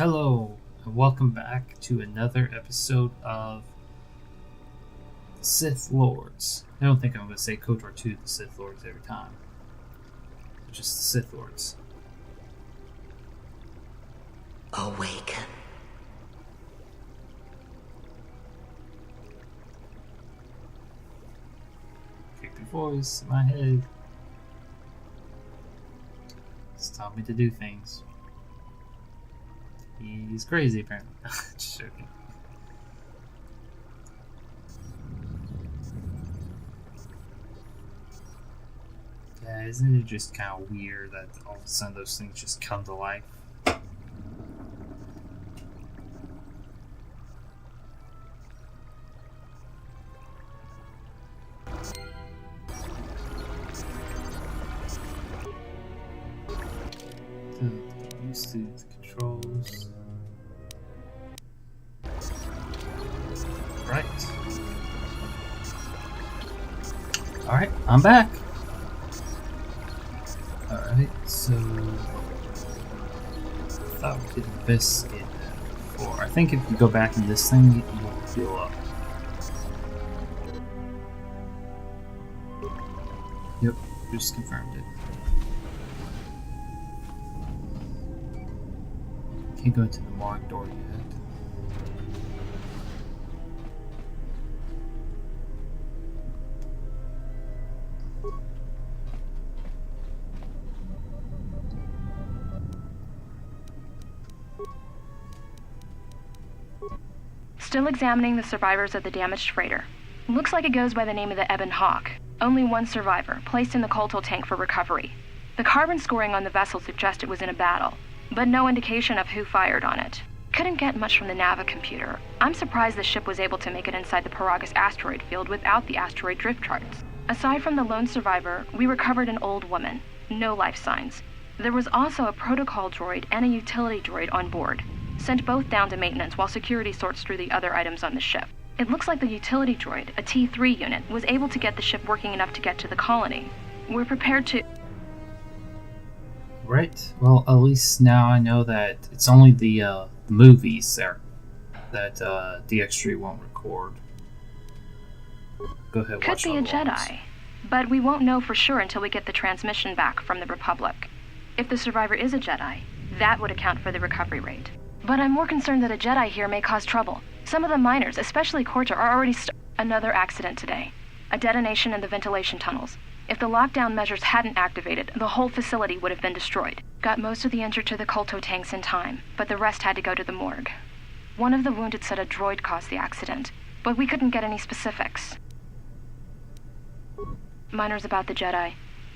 Hello, and welcome back to another episode of the Sith Lords. I don't think I'm going to say KOTOR 2 the Sith Lords every time. Just the Sith Lords. Awaken. Creepy voice in my head. It's telling me to do things. He's crazy, apparently. Just joking. Yeah, isn't it just kind of weird that all of a sudden those things just come to life? Get used to the controls. Right. Alright, I'm back. Alright, so I thought we could investigate that before. I think if you go back in this thing, you will heal up. Yep, just confirmed it. Can't go into the morgue door yet. Still examining the survivors of the damaged freighter. Looks like it goes by the name of the Ebon Hawk. Only one survivor, placed in the KOTOR tank for recovery. The carbon scoring on the vessel suggests it was in a battle, but no indication of who fired on it. Couldn't get much from the Nava computer. I'm surprised the ship was able to make it inside the Peragus asteroid field without the asteroid drift charts. Aside from the lone survivor, we recovered an old woman. No life signs. There was also a protocol droid and a utility droid on board. Sent both down to maintenance while security sorts through the other items on the ship. It looks like the utility droid, a T3 unit, was able to get the ship working enough to get to the colony. We're prepared to... Right. Well, at least now I know that it's only the movies there that DX3 won't record. Go ahead, Could watch be all a the ones. Jedi, but we won't know for sure until we get the transmission back from the Republic. If the survivor is a Jedi, that would account for the recovery rate. But I'm more concerned that a Jedi here may cause trouble. Some of the miners, especially KOTOR, are already Another accident today. A detonation in the ventilation tunnels. If the lockdown measures hadn't activated, the whole facility would have been destroyed. Got most of the injured to the KOTOR tanks in time, but the rest had to go to the morgue. One of the wounded said a droid caused the accident, but we couldn't get any specifics. Miners about the Jedi.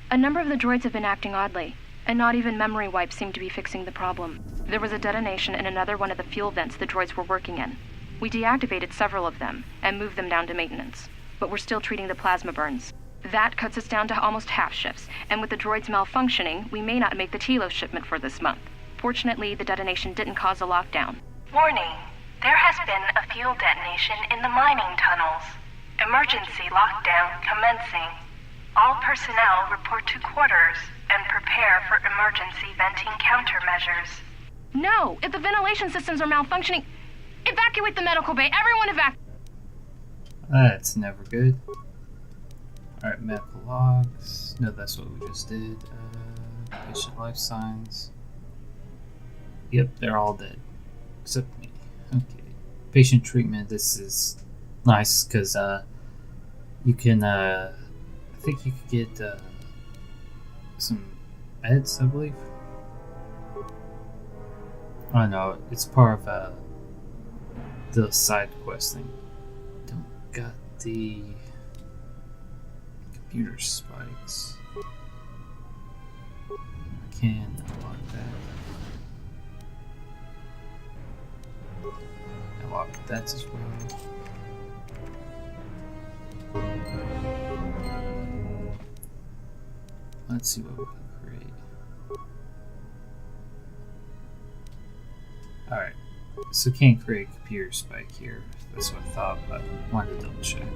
A number of the droids have been acting oddly, and not even memory wipes seem to be fixing the problem. There was a detonation in another one of the fuel vents the droids were working in. We deactivated several of them and moved them down to maintenance, but we're still treating the plasma burns. That cuts us down to almost half shifts, and with the droids malfunctioning, we may not make the Telos shipment for this month. Fortunately, the detonation didn't cause a lockdown. Warning, there has been a fuel detonation in the mining tunnels. Emergency lockdown commencing. All personnel report to quarters and prepare for emergency venting countermeasures. No! If the ventilation systems are malfunctioning, evacuate the medical bay! Everyone evacuate! That's never good. Alright, medical logs. No, that's what we just did. Patient life signs. Yep, they're all dead. Except me. Okay. Patient treatment. This is nice because you can, I think you could get some meds, I believe. Oh no, it's part of the side quest thing. Don't got the computer spikes. I can unlock that. Unlock that as well. Let's see what we can create. Alright, so can't create a computer spike here. That's what I thought, but I wanted to double check.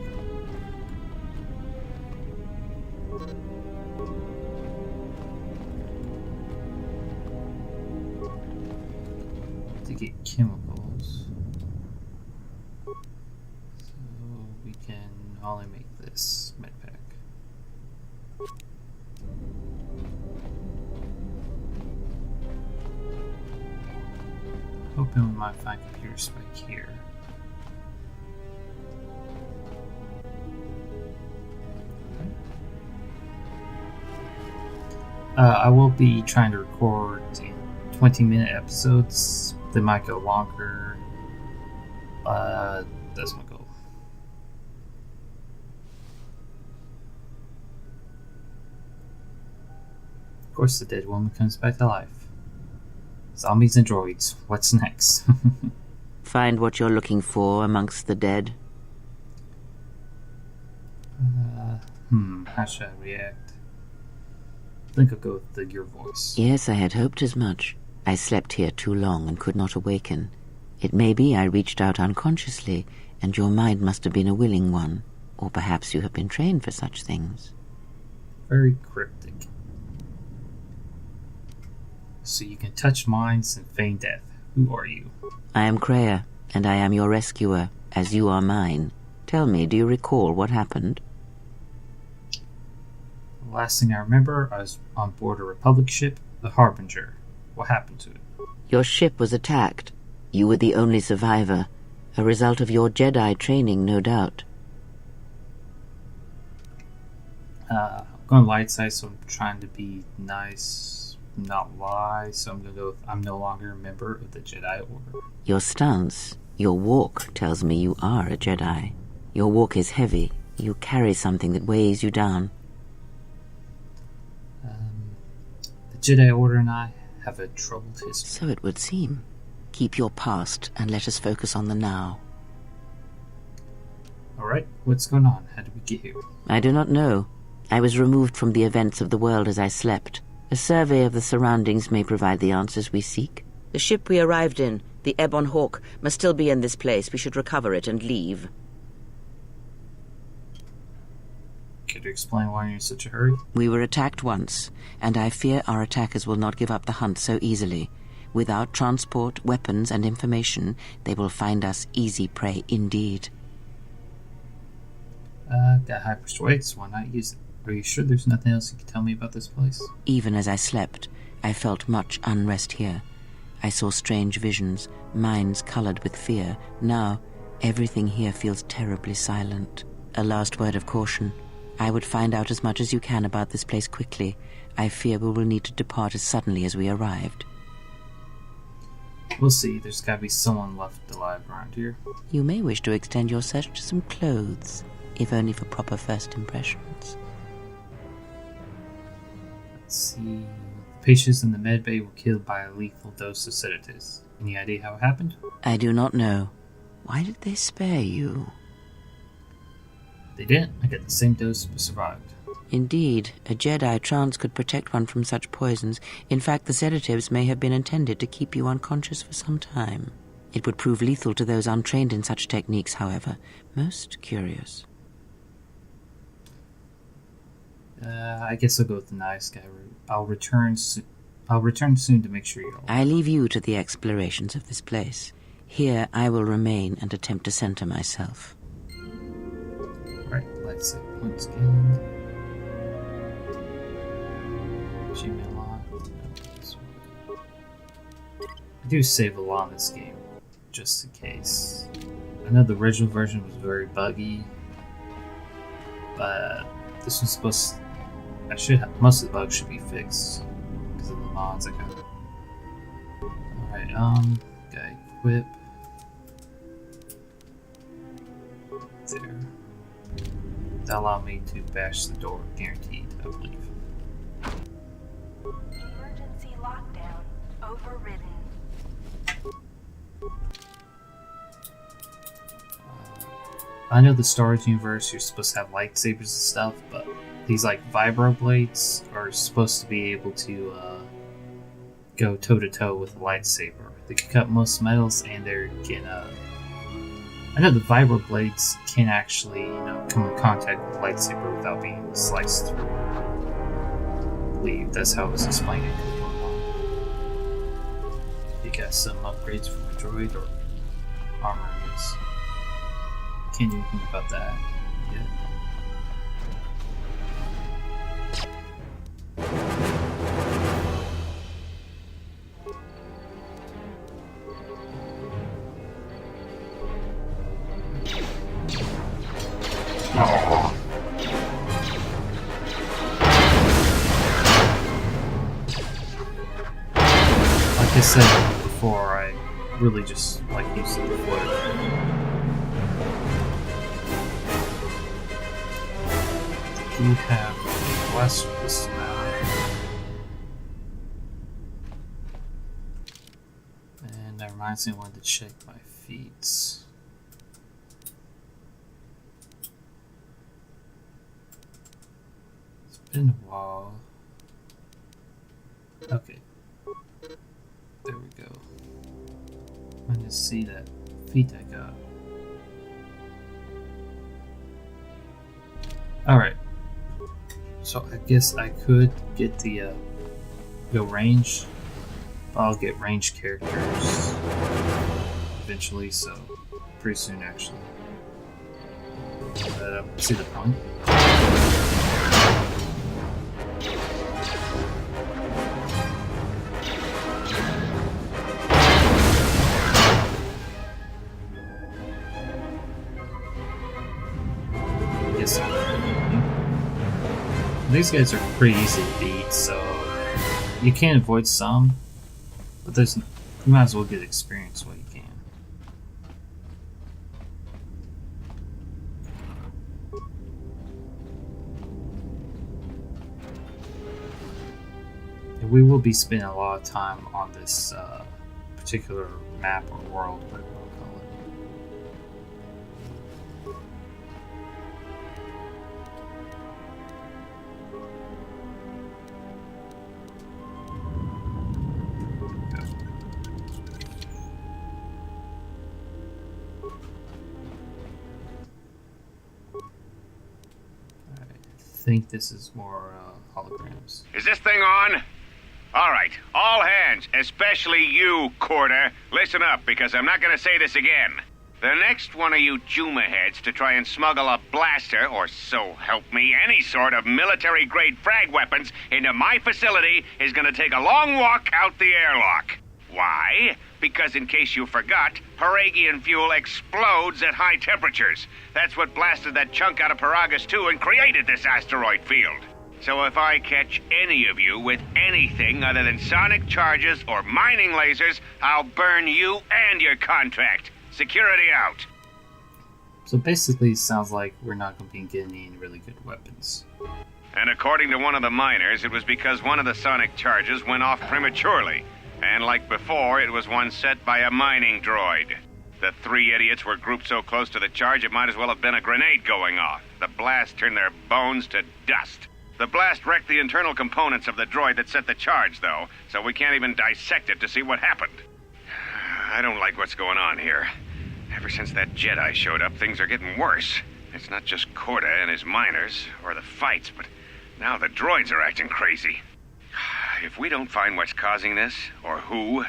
to get chemicals. So we can only make this med pack. Hoping we might find computer spike here. I will be trying to record 20-minute episodes. They might go longer. That's my goal. Of course, the dead woman comes back to life. Zombies and droids. What's next? Find what you're looking for amongst the dead. How should I react? I think I'll go with your voice. Yes, I had hoped as much. I slept here too long and could not awaken. It may be I reached out unconsciously, and your mind must have been a willing one. Or perhaps you have been trained for such things. Very cryptic. So you can touch minds and feign death. Who are you? I am Kreia, and I am your rescuer, as you are mine. Tell me, do you recall what happened? The last thing I remember, I was on board a Republic ship, the Harbinger. What happened to it? Your ship was attacked. You were the only survivor. A result of your Jedi training, no doubt. I'm going light side, so I'm trying to be nice, not lie. So I'm going to go with, I'm no longer a member of the Jedi Order. Your stance, your walk, tells me you are a Jedi. Your walk is heavy. You carry something that weighs you down. The Jedi Order and I have a troubled history. So it would seem. Keep your past and let us focus on the now. Alright, what's going on? How did we get here? I do not know. I was removed from the events of the world as I slept. A survey of the surroundings may provide the answers we seek. The ship we arrived in, the Ebon Hawk, must still be in this place. We should recover it and leave. Could you explain why you're in such a hurry? We were attacked once, and I fear our attackers will not give up the hunt so easily. Without transport, weapons, and information, they will find us easy prey indeed. Got high persuades, why not use it? Are you sure there's nothing else you can tell me about this place? Even as I slept, I felt much unrest here. I saw strange visions, minds colored with fear. Now, everything here feels terribly silent. A last word of caution. I would find out as much as you can about this place quickly. I fear we will need to depart as suddenly as we arrived. We'll see. There's gotta be someone left alive around here. You may wish to extend your search to some clothes, if only for proper first impressions. Let's see. The patients in the med bay were killed by a lethal dose of sedatives. Any idea how it happened? I do not know. Why did they spare you? They didn't. I got the same dose but survived. Indeed, a Jedi trance could protect one from such poisons. In fact, the sedatives may have been intended to keep you unconscious for some time. It would prove lethal to those untrained in such techniques, however. Most curious. I guess I'll go with the nice guy route. I'll return soon to make sure you're all right. I leave you to the explorations of this place. Here I will remain and attempt to center myself. Right, let's say points gained. Achievement unlocked. I do save a lot in this game, just in case. I know the original version was very buggy, but this one's supposed to, most of the bugs should be fixed because of the mods I got. Alright, gotta equip. There. That allowed me to bash the door, guaranteed, I believe. Emergency lockdown overridden. I know the Star Wars universe, you're supposed to have lightsabers and stuff, but these like vibro blades are supposed to be able to go toe to toe with a lightsaber. They can cut most metals, and they can. I know the vibro blades can actually, come in contact with the lightsaber without being sliced through. I believe that's how it was explained in Pokemon. They got some upgrades for the droid or armor, I guess. Can't do anything about that yet. Like I said before, I really just like using the flare. We have a blaster this now. And that reminds me, I wanted to check my feeds. It's been a while. Okay. There we go. I want to see that feat I got. Alright. So I guess I could get the go range. I'll get range characters eventually, so pretty soon actually. But I don't see the point. These guys are pretty easy to beat, so you can avoid some, but you might as well get experience while you can. And we will be spending a lot of time on this particular map or world, whatever you want to call it. I think this is more holograms. Is this thing on? All right, all hands, especially you, KOTOR. Listen up, because I'm not going to say this again. The next one of you Juma heads to try and smuggle a blaster, or so help me, any sort of military-grade frag weapons into my facility is going to take a long walk out the airlock. Why? Because in case you forgot, Peragian fuel explodes at high temperatures. That's what blasted that chunk out of Peragus 2 and created this asteroid field. So if I catch any of you with anything other than sonic charges or mining lasers, I'll burn you and your contract. Security out. So basically, it sounds like we're not going to be getting any really good weapons. And according to one of the miners, it was because one of the sonic charges went off prematurely. And like before, it was one set by a mining droid. The three idiots were grouped so close to the charge it might as well have been a grenade going off. The blast turned their bones to dust. The blast wrecked the internal components of the droid that set the charge, though, so we can't even dissect it to see what happened. I don't like what's going on here. Ever since that Jedi showed up, things are getting worse. It's not just KOTOR and his miners, or the fights, but now the droids are acting crazy. If we don't find what's causing this, or who,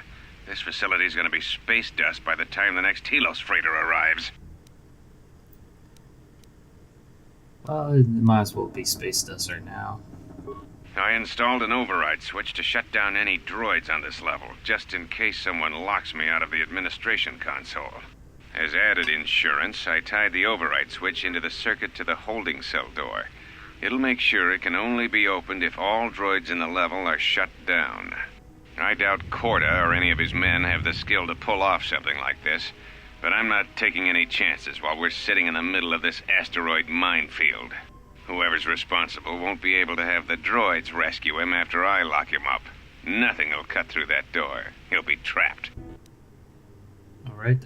this facility's gonna be space dust by the time the next Telos freighter arrives. Well, it might as well be space dust right now. I installed an override switch to shut down any droids on this level, just in case someone locks me out of the administration console. As added insurance, I tied the override switch into the circuit to the holding cell door. It'll make sure it can only be opened if all droids in the level are shut down. I doubt KOTOR or any of his men have the skill to pull off something like this, but I'm not taking any chances while we're sitting in the middle of this asteroid minefield. Whoever's responsible won't be able to have the droids rescue him after I lock him up. Nothing will cut through that door. He'll be trapped. Alright,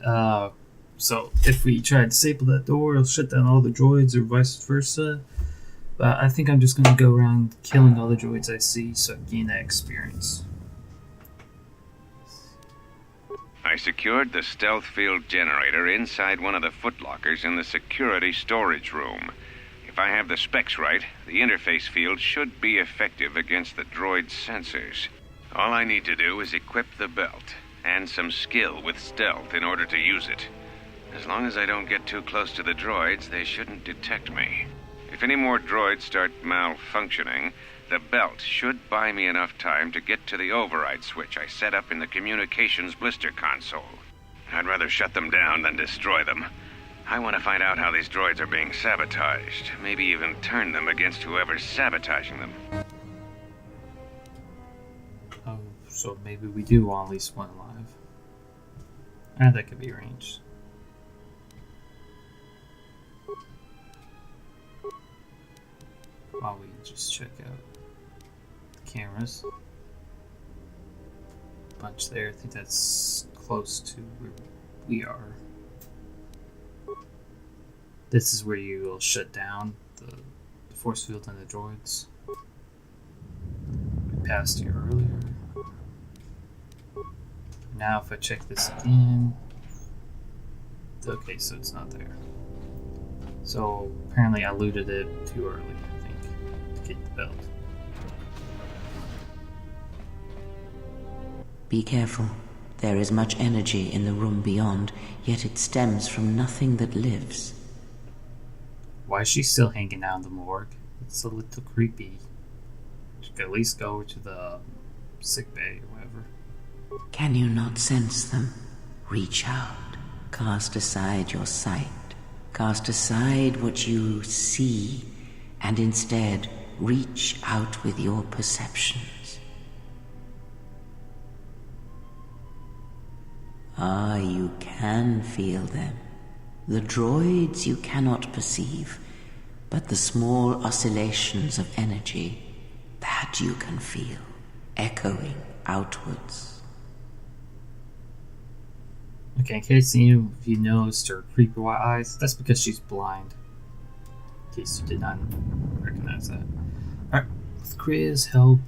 so if we try to disable that door, it'll shut down all the droids or vice versa. But I think I'm just going to go around killing all the droids I see so I gain that experience. I secured the stealth field generator inside one of the footlockers in the security storage room. If I have the specs right, the interface field should be effective against the droid's sensors. All I need to do is equip the belt. and some skill with stealth in order to use it. As long as I don't get too close to the droids, they shouldn't detect me. If any more droids start malfunctioning, the belt should buy me enough time to get to the override switch I set up in the communications blister console. I'd rather shut them down than destroy them. I want to find out how these droids are being sabotaged. Maybe even turn them against whoever's sabotaging them. Oh, so maybe we do want at least one alive. And that could be arranged. While we just check out the cameras. Bunch there. I think that's close to where we are. This is where you will shut down the force field and the droids. We passed here earlier. Now if I check this again... Okay, so it's not there. So apparently I looted it too early, I think, to get the belt. Be careful. There is much energy in the room beyond, yet it stems from nothing that lives. Why is she still hanging out in the morgue? It's a little creepy. She could at least go to the sick bay or whatever. Can you not sense them? Reach out. Cast aside your sight. Cast aside what you see, and instead reach out with your perceptions. Ah, you can feel them. The droids you cannot perceive, but the small oscillations of energy, that you can feel, echoing outwards. Okay, in case you noticed her creepy white eyes, that's because she's blind. In case you did not recognize that. Alright, with Kriya's help,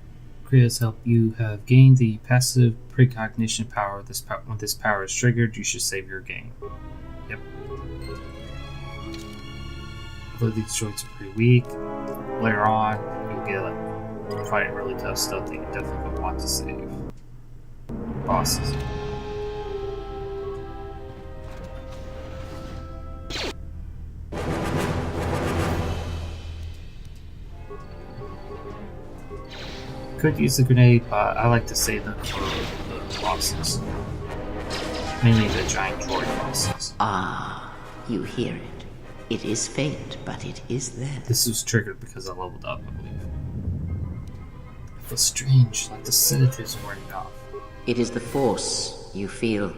you have gained the passive precognition power. When this power is triggered, you should save your game. Yep. Although these droids are pretty weak, later on, you'll get like fight really tough stuff that you definitely would want to save. Bosses. Could use the grenade, but I like to save them for the bosses. Mainly the giant droid bosses. Ah, you hear it. It is faint, but it is there. This was triggered because I leveled up, I believe. It feels strange, like the sedatives wearing off. It is the Force, you feel.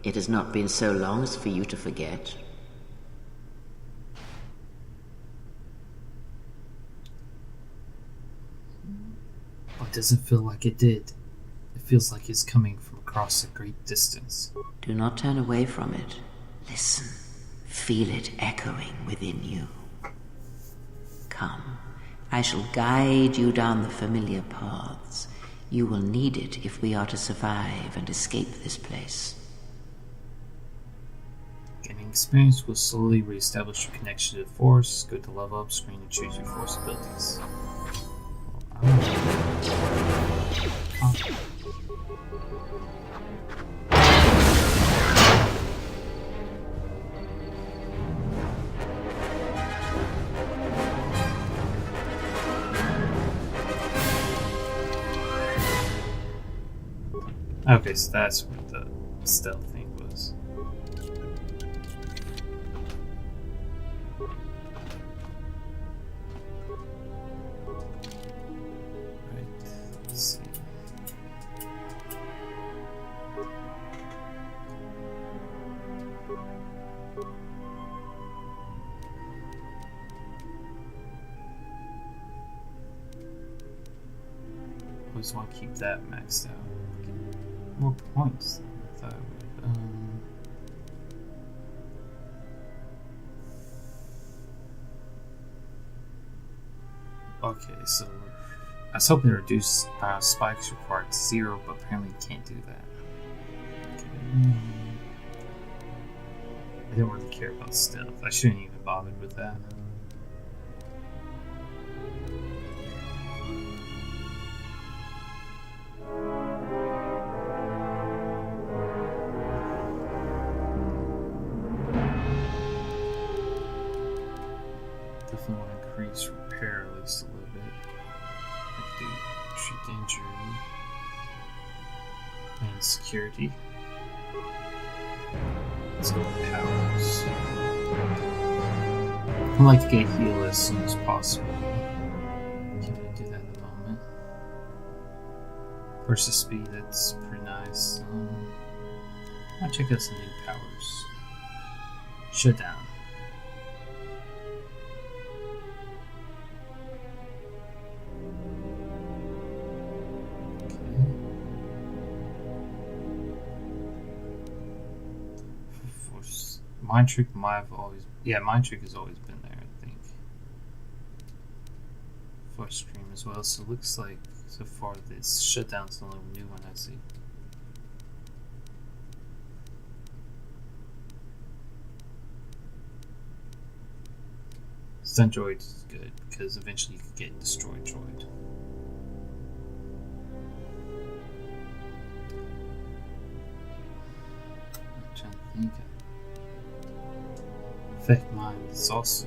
It has not been so long as for you to forget. But it doesn't feel like it did. It feels like it's coming from across a great distance. Do not turn away from it. Listen. Feel it echoing within you. Come. I shall guide you down the familiar paths. You will need it if we are to survive and escape this place. Gaining experience will slowly re-establish your connection to the Force. Go to level up screen and choose your Force abilities. Okay, so that's what the stealth thing was. Right, let's see. Always want to keep that maxed out. More points than I thought I would. Okay, so I was hoping to reduce spikes required to 0, but apparently you can't do that. Okay. I don't really care about stealth. I shouldn't even bother with that. Definitely want to increase repair at least a little bit. I could do treat injury and security. Let's go with powers. I'd like to get heal as soon as possible. Can't really do that at the moment. Versus speed, that's pretty nice. I'll check out some new powers. Shutdown. Mind Trick might have always... Yeah, Mind Trick has always been there, I think. For stream as well, so it looks like so far this Shutdown's the only new one I see. Stun Droid is good, because eventually you can get Destroyed Droid. I'm trying to think. Effect Mind is also